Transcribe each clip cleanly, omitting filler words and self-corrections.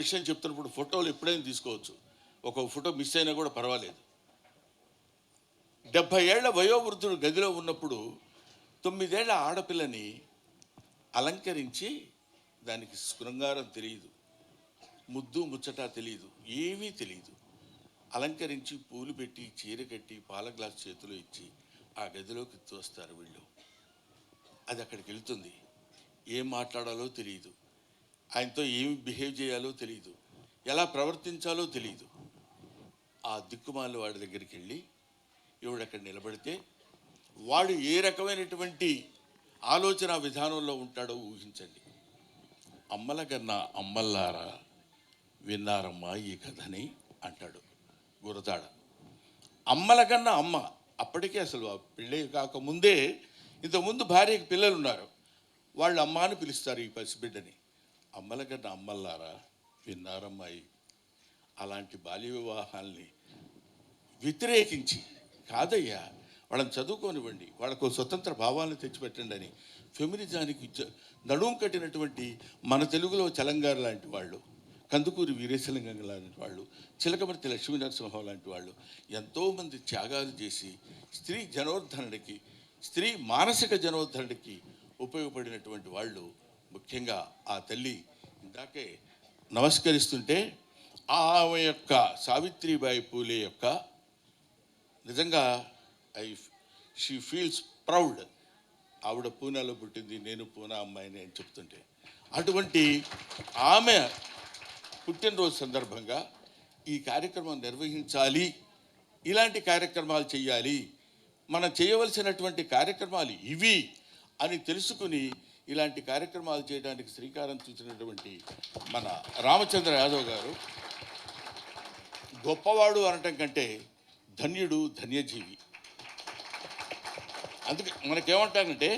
విషయం చెప్తున్నప్పుడు ఫోటోలు ఎప్పుడైనా తీసుకోవచ్చు, ఒక ఫోటో మిస్ అయినా కూడా పర్వాలేదు. 70 ఏళ్ల వయోవృద్ధుడు గదిలో ఉన్నప్పుడు 9 ఏళ్ల ఆడపిల్లని అలంకరించి, దానికి శృంగారం తెలియదు, ముద్దు ముచ్చట తెలియదు, ఏమీ తెలియదు, అలంకరించి పూలు పెట్టి చీర కట్టి పాల గ్లాస్ చేతిలో ఇచ్చి ఆ గదిలోకి తోస్తారు వీళ్ళు. అది అక్కడికి వెళ్తుంది, ఏం మాట్లాడాలో తెలియదు, ఆయనతో ఏమి బిహేవ్ చేయాలో తెలియదు, ఎలా ప్రవర్తించాలో తెలియదు. ఆ దిక్కుమాల వాడి దగ్గరికి వెళ్ళి ఈవిడ అక్కడ నిలబడితే వాడు ఏ రకమైనటువంటి ఆలోచన విధానంలో ఉంటాడో ఊహించండి. అమ్మల కన్నా అమ్మల్లారా విన్నారమ్మా ఈ కథని అంటాడు గురతాడ. అమ్మల కన్నా అమ్మ, అప్పటికే అసలు పెళ్ళి కాకముందే ఇంతకుముందు భార్యకి పిల్లలు ఉన్నారు, వాళ్ళు అమ్మ అని పిలుస్తారు ఈ పసిబిడ్డని. అమ్మల కన్నా అమ్మల్లారా విన్నారమ్మాయి. అలాంటి బాల్య వివాహాల్ని వ్యతిరేకించి, కాదయ్యా వాళ్ళని చదువుకోనివ్వండి, వాళ్ళకు స్వతంత్ర భావాలను తెచ్చిపెట్టండి అని ఫెమినిజానికి నడుం కట్టినటువంటి మన తెలుగులో చలంగారు లాంటి వాళ్ళు, కందుకూరి వీరేశలింగం లాంటి వాళ్ళు, చిలకమర్తి లక్ష్మీనరసింహం లాంటి వాళ్ళు ఎంతోమంది త్యాగాలు చేసి స్త్రీ జనోద్ధరణకి, స్త్రీ మానసిక జనోద్ధరణకి ఉపయోగపడినటువంటి వాళ్ళు. ముఖ్యంగా ఆ తల్లి ఇందాకే నమస్కరిస్తుంటే ఆమె యొక్క సావిత్రిబాయి పూలే యొక్క నిజంగా షీ ఫీల్స్ ప్రౌడ్. ఆవిడ పూనాలో పుట్టింది, నేను పూనా అమ్మాయిని అని చెప్తుంటే, అటువంటి ఆమె పుట్టినరోజు సందర్భంగా ఈ కార్యక్రమం నిర్వహించాలి, ఇలాంటి కార్యక్రమాలు చేయాలి, మనం చేయవలసినటువంటి కార్యక్రమాలు ఇవి అని తెలుసుకుని ఇలాంటి కార్యక్రమాలు చేయడానికి శ్రీకారం చుట్టినటువంటి మన రామచంద్ర యాదవ్ గారు గొప్పవాడు అనటం కంటే ధన్యుడు, ధన్యజీవి. అందుకే మనకేమంటానంటే,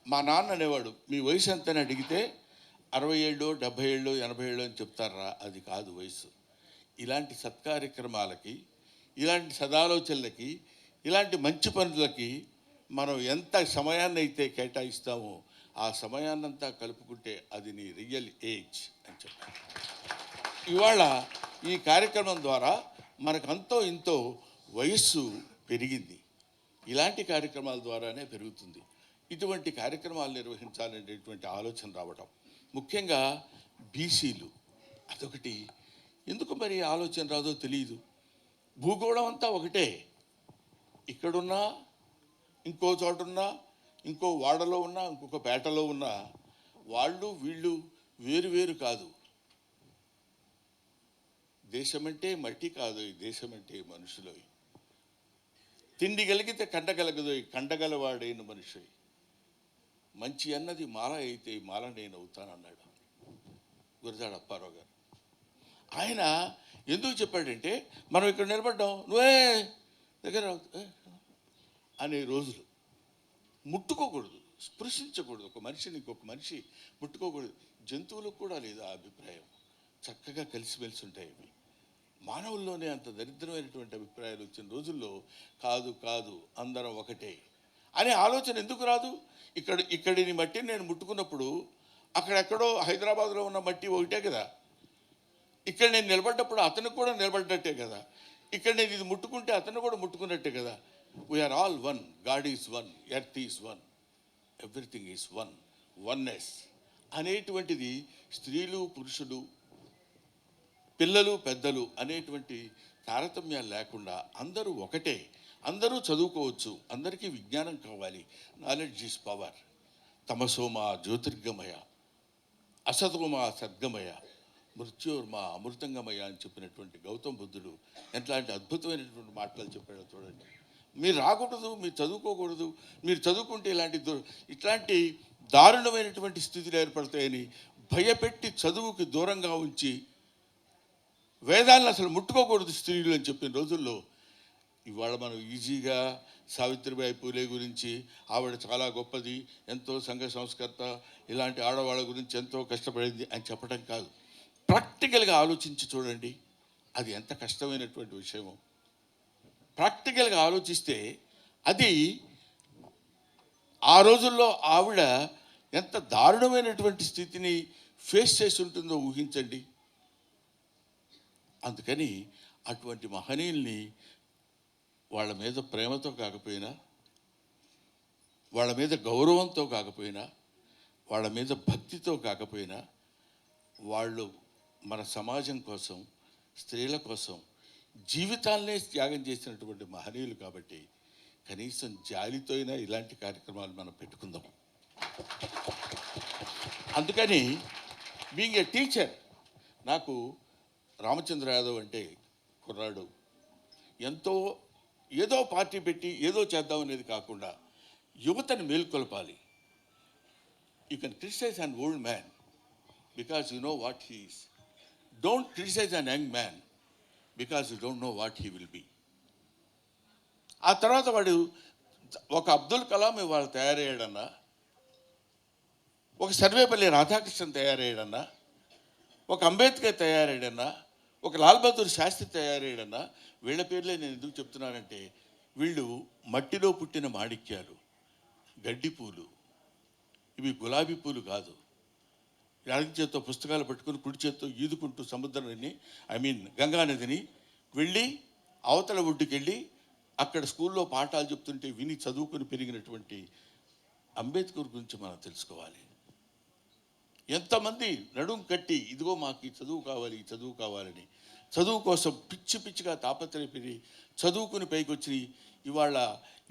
మా నాన్న అనేవాడు మీ వయసు ఎంతని అడిగితే 60 ఏళ్ళు 70 ఏళ్ళు 80 ఏళ్ళు అని చెప్తారా, అది కాదు వయసు. ఇలాంటి సత్కార్యక్రమాలకి, ఇలాంటి సదాలోచనలకి, ఇలాంటి మంచి పనులకి మనం ఎంత సమయాన్ని అయితే కేటాయిస్తామో ఆ సమయాన్నంతా కలుపుకుంటే అది నీ రియల్ ఏజ్ అని చెప్పారు. ఇవాళ ఈ కార్యక్రమం ద్వారా మనకు అంతో ఇంతో వయస్సు పెరిగింది, ఇలాంటి కార్యక్రమాల ద్వారానే పెరుగుతుంది. ఇటువంటి కార్యక్రమాలు నిర్వహించాలనేటువంటి ఆలోచన రావటం, ముఖ్యంగా బీసీలు, అదొకటి. ఎందుకు మరి ఆలోచన రాదో తెలియదు. భూగోళం అంతా ఒకటే, ఇక్కడున్నా, ఇంకో చోటున్నా, ఇంకో వాడలో ఉన్నా, ఇంకొక పేటలో ఉన్నా, వాళ్ళు వీళ్ళు వేరు వేరు కాదు. దేశమంటే మట్టి కాదు, దేశమంటే మనుషులు. తిండి కలిగితే కండగలగదు, కండగలవాడైన మనిషి. మంచి అన్నది మాల అయితే మాల నేను అవుతానన్నాడు గురజాడ అప్పారావు గారు. ఆయన ఎందుకు చెప్పాడంటే, మనం ఇక్కడ నిలబడ్డాం, నువ్వే దగ్గర అనే రోజులు, ముట్టుకోకూడదు, స్పృశించకూడదు, ఒక మనిషిని ఇంకొక మనిషి ముట్టుకోకూడదు. జంతువులకు కూడా లేదు ఆ అభిప్రాయం, చక్కగా కలిసిమెలిసి ఉంటాయి. అవి మానవుల్లోనే అంత దరిద్రమైనటువంటి అభిప్రాయాలు వచ్చిన రోజుల్లో కాదు కాదు అందరం ఒకటే అనే ఆలోచన ఎందుకు రాదు? ఇక్కడిని మట్టి నేను ముట్టుకున్నప్పుడు అక్కడెక్కడో హైదరాబాద్లో ఉన్న మట్టి ఒకటే కదా, ఇక్కడ నేను నిలబడ్డప్పుడు అతనికి కూడా నిలబడ్డట్టే కదా, ఇక్కడ నేను ఇది ముట్టుకుంటే అతను కూడా ముట్టుకున్నట్టే కదా. We are all one, God is one, earth is one, everything is one, oneness అనేటువంటిది స్త్రీలు పురుషులు పిల్లలు పెద్దలు అనేటువంటి తారతమ్యాలు లేకుండా అందరూ ఒకటే, అందరూ చదువుకోవచ్చు, అందరికీ విజ్ఞానం కావాలి. Knowledge is power. తమసోమా జ్యోతిర్గమయ, అసతోమా సద్గమయ, మృత్యోర్మా అమృతంగమయ అని చెప్పినటువంటి గౌతమ బుద్ధుడు ఎట్లాంటి అద్భుతమైనటువంటి మాటలు చెప్పాడో చూడండి. మీరు రాకూడదు, మీరు చదువుకోకూడదు, మీరు చదువుకుంటే ఇట్లాంటి దారుణమైనటువంటి స్థితులు ఏర్పడతాయని భయపెట్టి చదువుకి దూరంగా ఉంచి వేదాలను అసలు ముట్టుకోకూడదు స్త్రీలు అని చెప్పిన రోజుల్లో ఇవాళ మనం ఈజీగా సావిత్రిబాయి పూలే గురించి, ఆవిడ చాలా గొప్పది, ఎంతో సంఘ సంస్కర్త, ఇలాంటి ఆడవాళ్ళ గురించి ఎంతో కష్టపడింది అని చెప్పడం కాదు. ప్రాక్టికల్గా ఆలోచించి చూడండి, అది ఎంత కష్టమైనటువంటి విషయమో. ప్రాక్టికల్గా ఆలోచిస్తే అది ఆ రోజుల్లో ఆవిడ ఎంత దారుణమైనటువంటి స్థితిని ఫేస్ చేసి ఉంటుందో ఊహించండి. అందుకని అటువంటి మహనీయుల్ని వాళ్ళ మీద ప్రేమతో కాకపోయినా, వాళ్ళ మీద గౌరవంతో కాకపోయినా, వాళ్ళ మీద భక్తితో కాకపోయినా, వాళ్ళు మన సమాజం కోసం, స్త్రీల కోసం జీవితాలనే త్యాగం చేసినటువంటి మహనీయులు కాబట్టి కనీసం జాలితో అయినా ఇలాంటి కార్యక్రమాలు మనం పెట్టుకుందాం. అందుకని బీయింగ్ ఏ టీచర్, నాకు రామచంద్ర యాదవ్ అంటే కుర్రాడు ఎంతో ఏదో పార్టీ పెట్టి ఏదో చేద్దాం అనేది కాకుండా యువతను మేల్కొల్పాలి. You can criticize an old man because you know what he is. Don't criticize an young man because you don't know what he will be. ఆ తర్వాత వాడు ఒక అబ్దుల్ కలాం ఇవాళ తయారయ్యాడన్నా, ఒక సర్వేపల్లి రాధాకృష్ణన్ తయారయ్యాడన్నా, ఒక అంబేద్కర్ తయారయ్యాడన్నా, ఒక లాల్ బహదూర్ శాస్త్రి తయారయ్యాడన్నా, వీళ్ళ పేర్లే నేను ఎందుకు చెప్తున్నానంటే వీళ్ళు మట్టిలో పుట్టిన మాణిక్యాలు, గడ్డి పూలు, ఇవి గులాబీ పూలు కాదు. ఎడమ చేత్తో పుస్తకాలు పట్టుకుని కుడి చేత్తో ఈదుకుంటూ సముద్రాన్ని గంగా నదిని వెళ్ళి అవతల ఒడ్డుకి వెళ్ళి అక్కడ స్కూల్లో పాఠాలు చెప్తుంటే విని చదువుకొని పెరిగినటువంటి అంబేద్కర్ గురించి మనం తెలుసుకోవాలి. ఎంతమంది నడుం కట్టి ఇదిగో మాకు ఈ చదువు కావాలి, ఈ చదువు కావాలని చదువు కోసం పిచ్చి పిచ్చిగా తాపత్రయపడి చదువుకుని పైకి వచ్చి ఇవాళ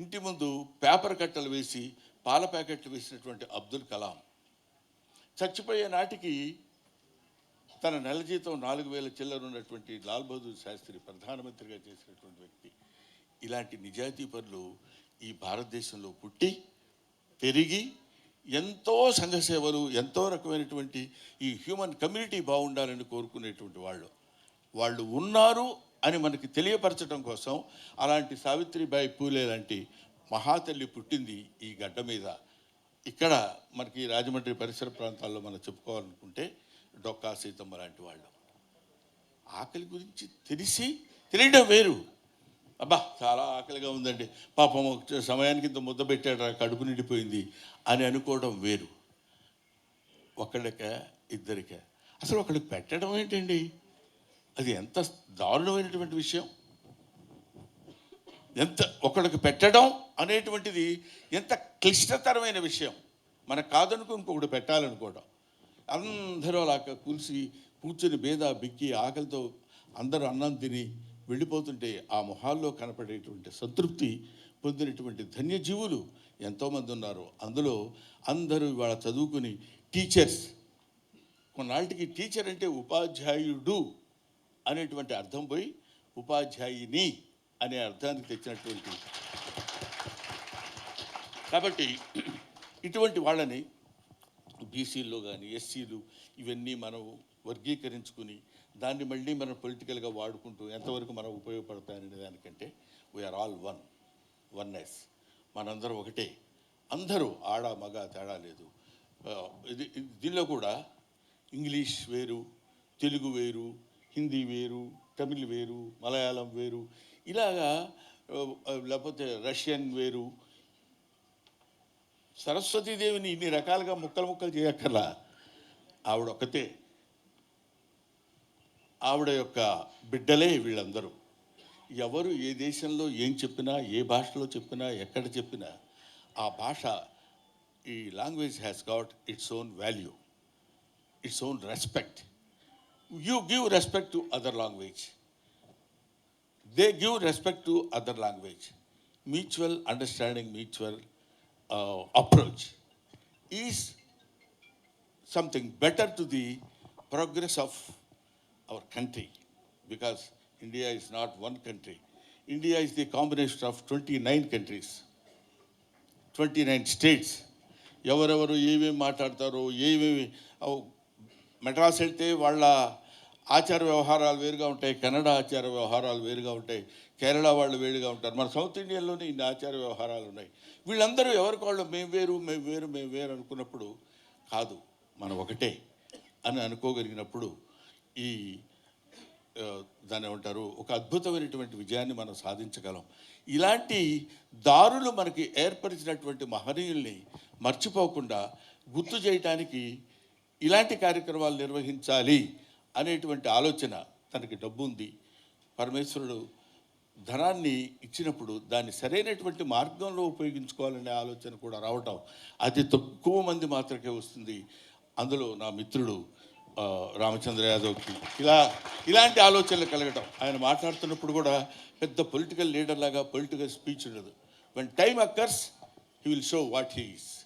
ఇంటి ముందు పేపర్ కట్టలు వేసి పాల ప్యాకెట్లు వేసినటువంటి అబ్దుల్ కలాం చచ్చిపోయే నాటికి తన నెల జీతం 4,000 చిల్లర ఉన్నటువంటి లాల్ బహదూర్ శాస్త్రి ప్రధానమంత్రిగా చేసినటువంటి వ్యక్తి. ఇలాంటి నిజాయితీపరులు ఈ భారతదేశంలో పుట్టి పెరిగి ఎంతో సంఘ సేవలు, ఎంతో రకమైనటువంటి ఈ హ్యూమన్ కమ్యూనిటీ బాగుండాలని కోరుకునేటువంటి వాళ్ళు ఉన్నారు అని మనకి తెలియపరచడం కోసం అలాంటి సావిత్రిబాయి పూలే లాంటి మహాతల్లి పుట్టింది ఈ గడ్డ మీద. ఇక్కడ మనకి రాజమండ్రి పరిసర ప్రాంతాల్లో మనం చెప్పుకోవాలనుకుంటే డొక్కా సీతమ్మ లాంటి వాళ్ళు. ఆకలి గురించి తెలియడం వేరు. అబ్బా చాలా ఆకలిగా ఉందండి, పాపం సమయానికి ఇంత ముద్ద పెట్టాడు, కడుపు నిండిపోయింది అని అనుకోవడం వేరు. ఒకళ్ళక ఇద్దరిక అసలు ఒకళ్ళకి పెట్టడం ఏంటండి, అది ఎంత దారుణమైనటువంటి విషయం. ఒకళ్ళకి పెట్టడం అనేటువంటిది ఎంత క్లిష్టతరమైన విషయం. మనకు కాదనుకో ఇంకొకటి పెట్టాలనుకోవడం. అందరూ అలా కూర్చుని బేద బిక్కి ఆకలితో అందరూ అన్నం తిని వెళ్ళిపోతుంటే ఆ మొహాల్లో కనపడేటువంటి సంతృప్తి పొందినటువంటి ధన్యజీవులు ఎంతోమంది ఉన్నారు. అందులో అందరూ ఇవాళ చదువుకుని టీచర్స్. కొన్నాళ్ళకి టీచర్ అంటే ఉపాధ్యాయుడు అనేటువంటి అర్థం పోయి ఉపాధ్యాయుని అనే అర్థానికి తెచ్చినటువంటి. కాబట్టి ఇటువంటి వాళ్ళని బీసీల్లో కానీ ఎస్సీలు ఇవన్నీ మనం వర్గీకరించుకుని దాన్ని మళ్ళీ మనం పొలిటికల్గా వాడుకుంటూ ఎంతవరకు మనం ఉపయోగపడతాయనే దానికంటే వీఆర్ ఆల్ వన్నెస్. మనందరం ఒకటే, అందరూ ఆడ మగ తేడా లేదు. దీనిలో కూడా ఇంగ్లీష్ వేరు, తెలుగు వేరు, హిందీ వేరు, తమిళ్ వేరు, మలయాళం వేరు, ఇలాగా లేకపోతే రష్యన్ వేరు. సరస్వతీదేవిని ఇన్ని రకాలుగా ముక్కలు చేయక్కర్లా, ఆవిడ ఒక్కతే. ఆవిడ యొక్క బిడ్డలే వీళ్ళందరూ. ఎవరు ఏ దేశంలో ఏం చెప్పినా, ఏ భాషలో చెప్పినా, ఎక్కడ చెప్పినా ఆ భాష, ఈ language has got its own value, its own respect. You give respect to other language, they give respect to other language. Mutual understanding, mutual approach is something better to the progress of our country, because India is not one country. India is the combination of 29 countries, 29 states. ఎవరెవరు ఏమేమి మాట్లాడతారో, ఏమేమి మెడ్రాస్ వెళ్తే వాళ్ళ ఆచార వ్యవహారాలు వేరుగా ఉంటాయి, కన్నడ ఆచార వ్యవహారాలు వేరుగా ఉంటాయి, కేరళ వాళ్ళు వేరుగా ఉంటారు. మన సౌత్ ఇండియన్లోనే ఇన్ని ఆచార వ్యవహారాలు ఉన్నాయి. వీళ్ళందరూ ఎవరికి వాళ్ళు మేము వేరు అనుకున్నప్పుడు కాదు, మనం ఒకటే అని అనుకోగలిగినప్పుడు ఈ దాన్ని ఏమంటారు, ఒక అద్భుతమైనటువంటి విజయాన్ని మనం సాధించగలం. ఇలాంటి దారులు మనకి ఏర్పరిచినటువంటి మహనీయుల్ని మర్చిపోకుండా గుర్తు చేయటానికి ఇలాంటి కార్యక్రమాలు నిర్వహించాలి అనేటువంటి ఆలోచన, తనకి డబ్బు ఉంది, పరమేశ్వరుడు ధనాన్ని ఇచ్చినప్పుడు దాన్ని సరైనటువంటి మార్గంలో ఉపయోగించుకోవాలనే ఆలోచన కూడా రావటం అతి తక్కువ మంది మాత్రమే వస్తుంది. అందులో నా మిత్రుడు రామచంద్ర యాదవ్కి ఇలాంటి ఆలోచనలు కలగటం. ఆయన మాట్లాడుతున్నప్పుడు కూడా పెద్ద పొలిటికల్ లీడర్ లాగా పొలిటికల్ స్పీచ్ ఉండదు. When time occurs he will show what he is.